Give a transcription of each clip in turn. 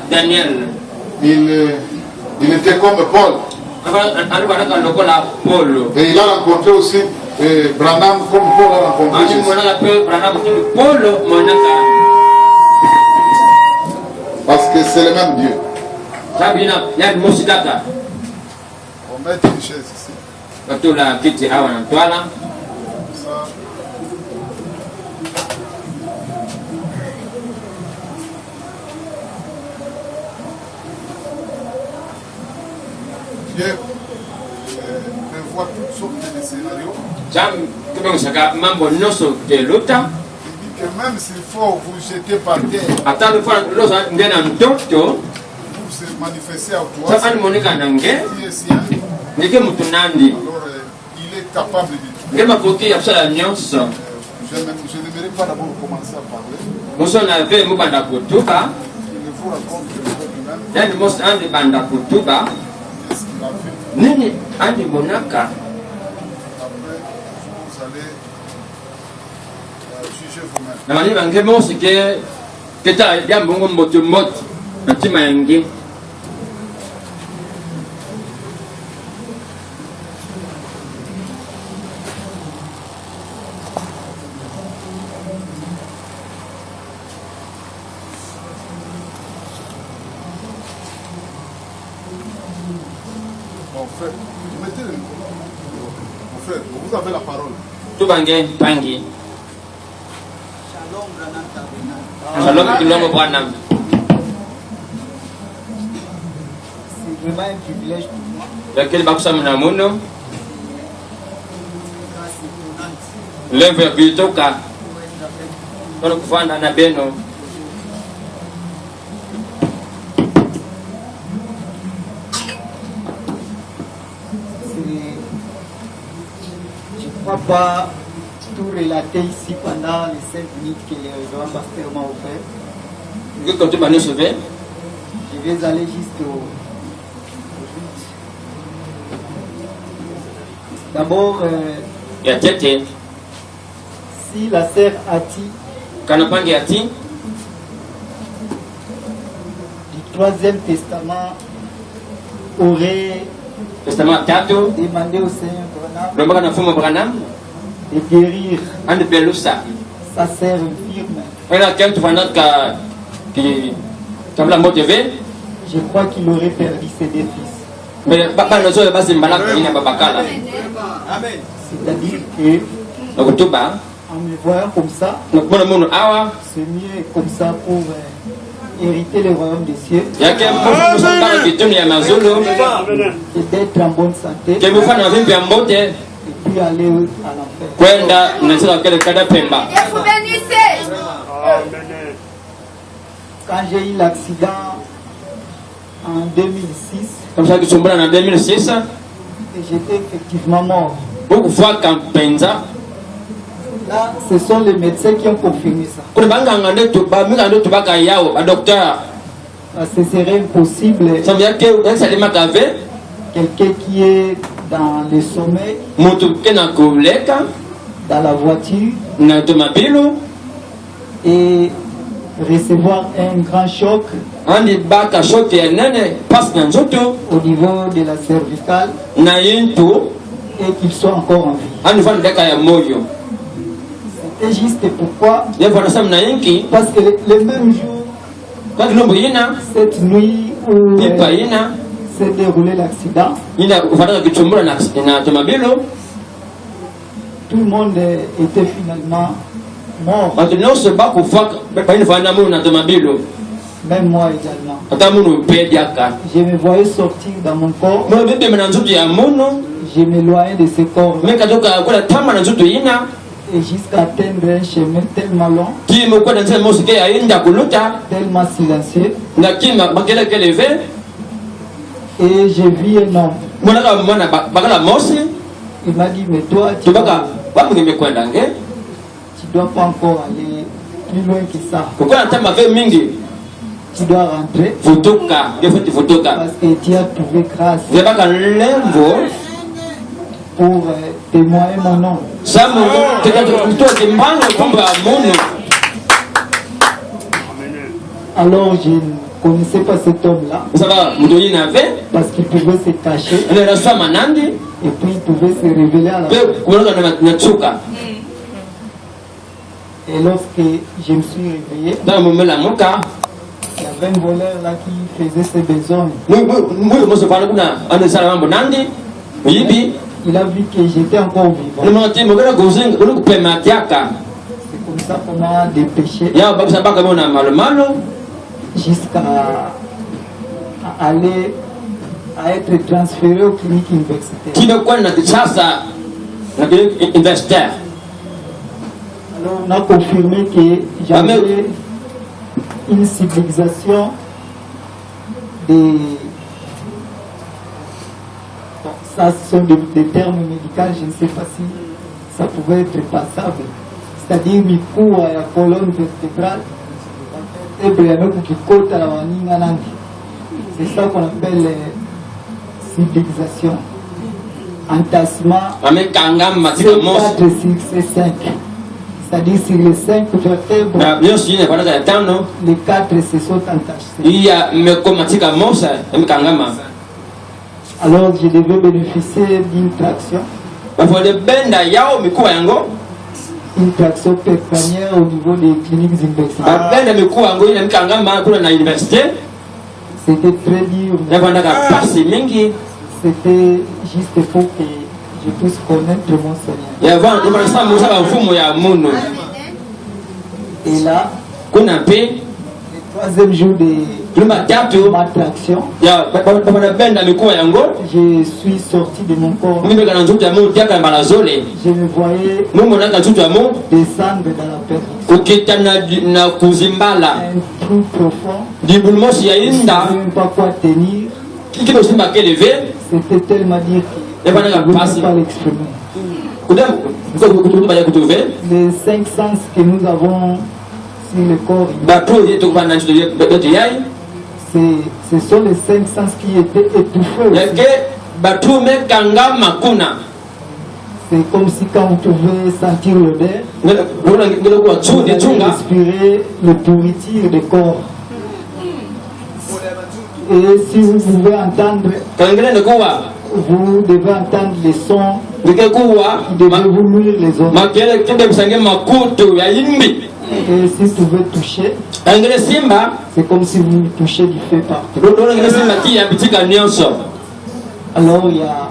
Daniel. Il était comme Paul. Et il a rencontré aussi Branham comme Paul a rencontré Jésus. Parce que c'est le même Dieu. On met une chaise ici. Dieu prévoit toutes sortes de scénarios. Il dit que même s'il faut vous jeter par terre, vous se manifester à toi, qui est sien, alors il est capable de tout. Je n'aimerais pas d'abord commencer à parler. Il vous raconte lui-même. Nini andi monaka. Après, vous allez juger vous-même. Na mani bange mosi ke ta ya mbongo mboto mot ntima yangi. Vous avez la parole. Tu bange pangi. Shalom kilomo bwana. C'est vraiment un privilège pour moi. Lakini bakusa mnamuno. Leve bitoka. Kono kufanda na beno. Je ne peux pas tout relater ici pendant les 5 minutes que les révérends pasteurs m'ont offert. Je vais aller jusqu'au but. D'abord, si la sœur Ati du 3e testament aurait demandé au Seigneur Branham de guérir sa sœur infirme, je crois qu'il aurait perdu ses 2 fils. C'est-à-dire que en me voyant comme ça, c'est mieux comme ça pour hériter le royaume des cieux et d'être en bonne santé et puis aller à l'enfer. Quand j'ai eu l'accident en 2006, et j'étais effectivement mort. Là, ce sont les médecins qui ont confirmé ça. Ce serait impossible. Quelqu'un qui est dans le sommeil, dans la voiture, et recevoir un grand choc au niveau de la cervicale et qu'il soit encore en vie. C'était juste pourquoi, parce que le même jour, cette nuit où s'est déroulé l'accident, tout le monde était finalement mort. Même moi également. Je me voyais sortir dans mon corps. Je m'éloignais de ce corps. Et jusqu'à atteindre un chemin tellement long, tellement silencieux. Et j'ai vu un homme. Il m'a dit, mais toi, tu dois pas encore aller plus loin que ça. Tu dois rentrer parce que tu as trouvé grâce pour témoigner mon nom. Alors connaissait pas cet homme-là. Parce qu'il pouvait se cacher. Et puis il pouvait se révéler à la fin. Et lorsque je me suis réveillé, il y avait un voleur là qui faisait ses besoins. Il a vu que j'étais encore vivant. C'est comme ça qu'on m'a dépêché jusqu'à aller à être transféré aux cliniques universitaires. Alors on a confirmé que j'avais une civilisation des... Bon, ça ce sont des termes médicaux, je ne sais pas si ça pouvait être passable. C'est-à-dire micro à la colonne vertébrale, c'est ça qu'on appelle civilisation. Entassement 4 sur ces 5. C'est-à-dire sur les 5 vertèbres, les 4 se sont entachés. Alors je devais bénéficier d'une traction. Une traction périnéale au niveau des cliniques universitaires. C'était très dur. C'était juste pour que je puisse connaître mon Seigneur. Et là, le 3e jour de ma traction, je suis sorti de mon corps. Je me voyais descendre dans la perdition. Un trou profond. Je ne savais même pas quoi tenir. C'était tellement dire que je ne pouvais pas l'exprimer. Les 5 sens que nous avons sur le corps, ce sont les 5 sens qui étaient étouffés. C'est comme si quand vous pouvez sentir l'odeur, vous allez respirer le pourriture du corps. Et si vous pouvez entendre, vous devez entendre les sons qui devaient vous nuire les autres. Et si vous pouvez toucher, c'est comme si vous touchez du feu partout. Alors il y a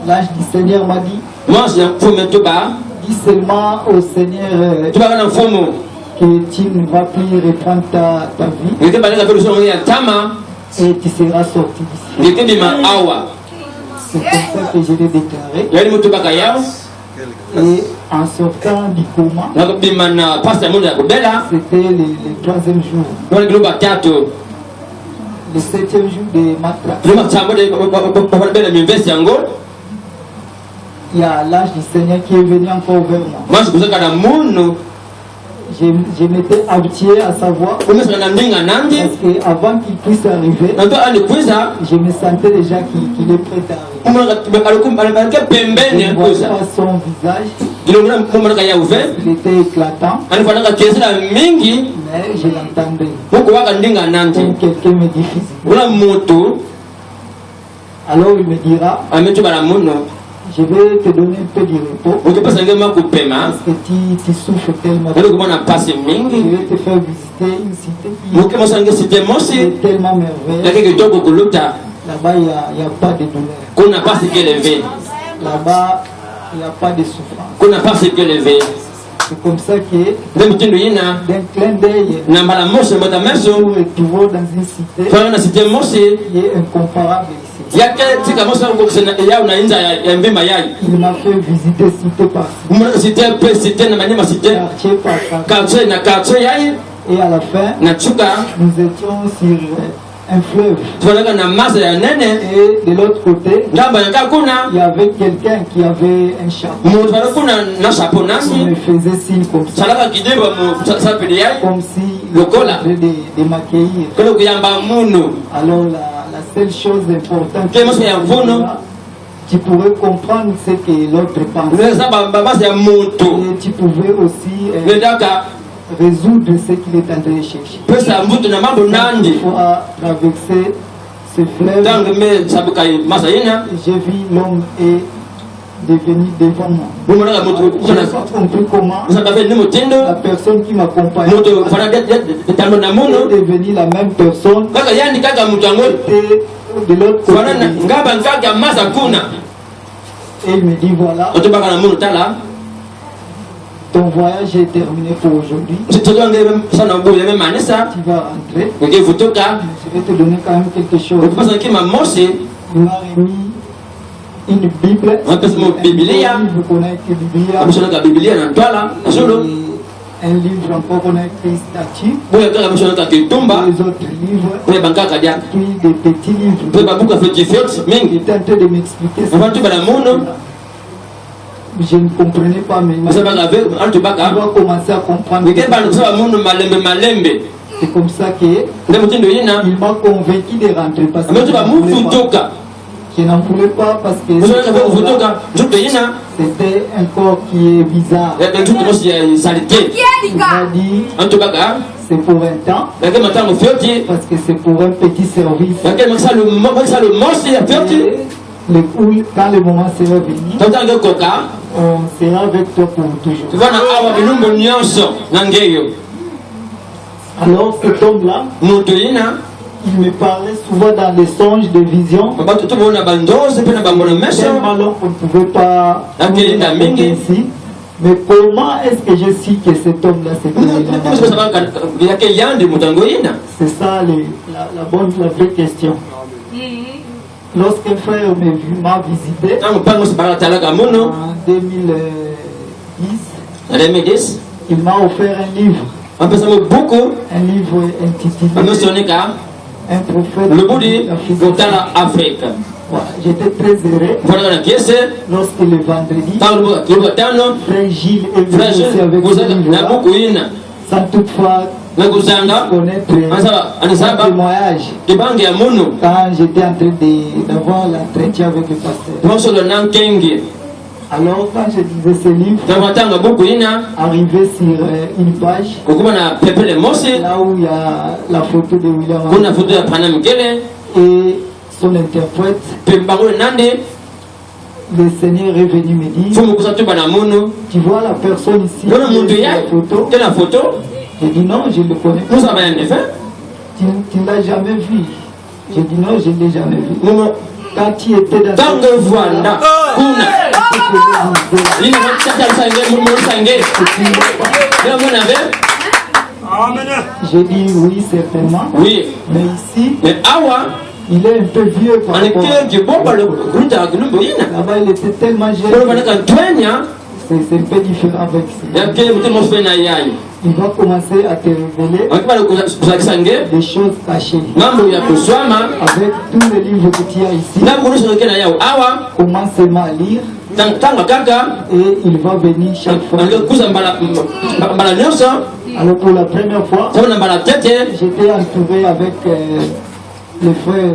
l'âge du Seigneur m'a dit, dis seulement au Seigneur que tu ne vas plus reprendre ta vie et tu seras sorti d'ici. C'est comme ça que je l'ai déclaré. Et en sortant du coma, c'était le 3e jour. Le 7e jour de ma traction, il y a l'âge du Seigneur qui est venu encore vers moi. Je m'étais habitué à savoir parce qu'avant qu'il puisse arriver, je me sentais déjà qu'il est prêt à arriver. Je ne voyais pas son visage, il était éclatant, mais je l'entendais. Comme quelqu'un me dit physiquement. Alors il me dira, je vais te donner un peu de repos parce que tu souffres tellement. Je vais te faire visiter une cité qui est tellement merveilleuse. Là-bas, il n'y a pas de douleur. Là-bas, il n'y a pas de souffrance. C'est comme ça que d'un clin d'œil, nous retrouvons dans une cité qui est incomparable ici. Il m'a fait visiter cité par quartier. Et à la fin, nous étions sur un fleuve. Et de l'autre côté, il y avait quelqu'un qui avait un chapeau. Il me faisait signe comme ça. Comme si il voulait de m'accueillir. Alors la seule chose importante, tu pourrais comprendre ce que l'autre pense. Et tu pouvais aussi résoudre ce qu'il est en train de chercher. Il faut traverser ce fleuve. J'ai vu l'homme est devenu devant moi. Je n'ai pas compris comment la personne qui m'accompagne est devenue la même personne qui était de l'autre côté. Et il me dit voilà, ton voyage est terminé pour aujourd'hui. Tu vas rentrer. Je vais te donner quand même quelque chose. Il m'a remis une Bible. Un livre qu'on a écrit un livre encore qu'on a écrit statut. Les autres livres. Puis des petits livres. Il était en train de m'expliquer ça. Je ne comprenais pas, mais il va commencer à comprendre. C'est comme ça qu'il m'a convaincu de rentrer. Parce que je n'en voulais pas parce que c'était un corps qui est bizarre. Il m'a dit c'est pour un temps, parce que c'est pour un petit service. Quand le moment sera venu, on sera avec toi pour toujours. Alors cet homme-là, il me parlait souvent dans les songes, des visions. Tellement qu'on ne pouvait pas ici. Mais comment est-ce que je sais que cet homme-là c'est C'est ça la vraie question. Lorsqu'un frère m'a visité en 2010, il m'a offert un livre. Un livre intitulé Un prophète de l'Afrique. J'étais très heureux lorsque le vendredi, frère Gilles est venu aussi avec ce livre sans toutefois connaître un témoignage quand j'étais en train d'avoir l'entretien avec le pasteur. Alors quand je lisais ce livre, arrivé sur une page, là où il y a la photo de William et son interprète, le Seigneur est venu me dire, tu vois la personne ici, la photo. J'ai dit non, je le connais pas. Tu ne l'as jamais vu. J'ai dit non, je ne l'ai jamais vu. Quand tu étais dans j'ai dit oui, certainement. Oui. Mais ici, il est un peu vieux par rapport. Là-bas, il était tellement jeune. C'est un peu différent avec ça. Il va commencer à te révéler des choses cachées. Avec tous les livres que tu as ici, commence seulement à lire. Et il va venir chaque fois. Alors pour la première fois, j'étais entouré avec les frères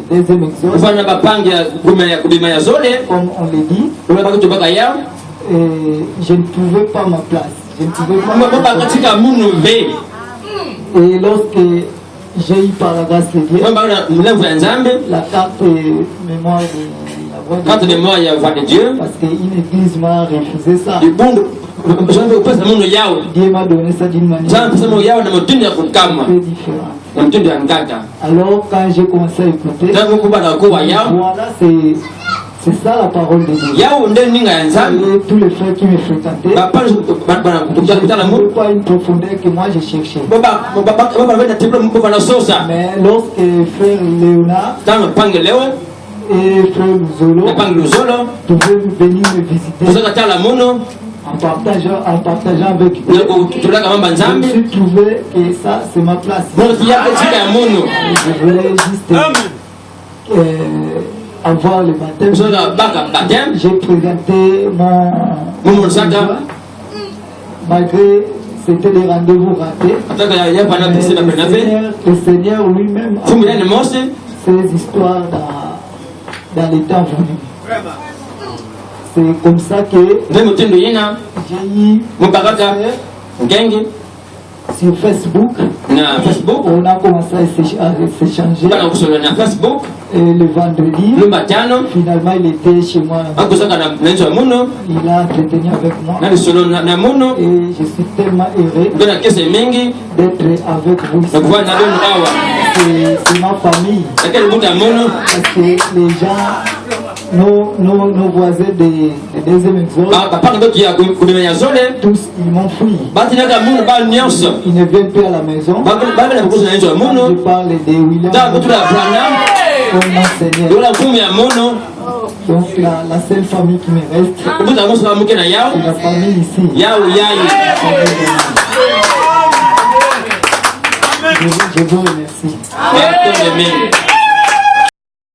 des deuxième exode, comme on le dit. Et je ne trouvais pas ma place. Je ne pouvais pas et lorsque j'ai eu par la grâce de Dieu la carte mémoire de la Dieu, parce qu'une église m'a refusé ça. Dieu m'a donné ça d'une manière un peu différente. Alors quand j'ai commencé à écouter, voilà, c'est ça la parole de Dieu. Et tous les frères qui me fréquentaient, pas une profondeur que moi je cherchais. Mais lorsque frère Léonard et frère Luzolo pouvaient venir me visiter, en partageant avec eux, je me suis trouvé que ça c'est ma place. Je voulais juste avoir le baptême. J'ai présenté mon besoin, malgré c'était des rendez-vous ratés. Le Seigneur lui-même a fait ces histoires dans les temps venus. C'est comme ça que j'ai eu sur Facebook. On a commencé à s'échanger. Facebook. Et le vendredi, finalement il était chez moi. Il a entretenu avec moi. Et je suis tellement heureux d'être avec vous. C'est ma famille. Parce que les gens, nos voisins des deuxième exode, tous ils m'ont fui. Ils ne viennent plus à la maison. Je parle de William. Oh mon Seigneur. Donc la seule famille qui me reste, c'est la famille ici. Je vous remercie.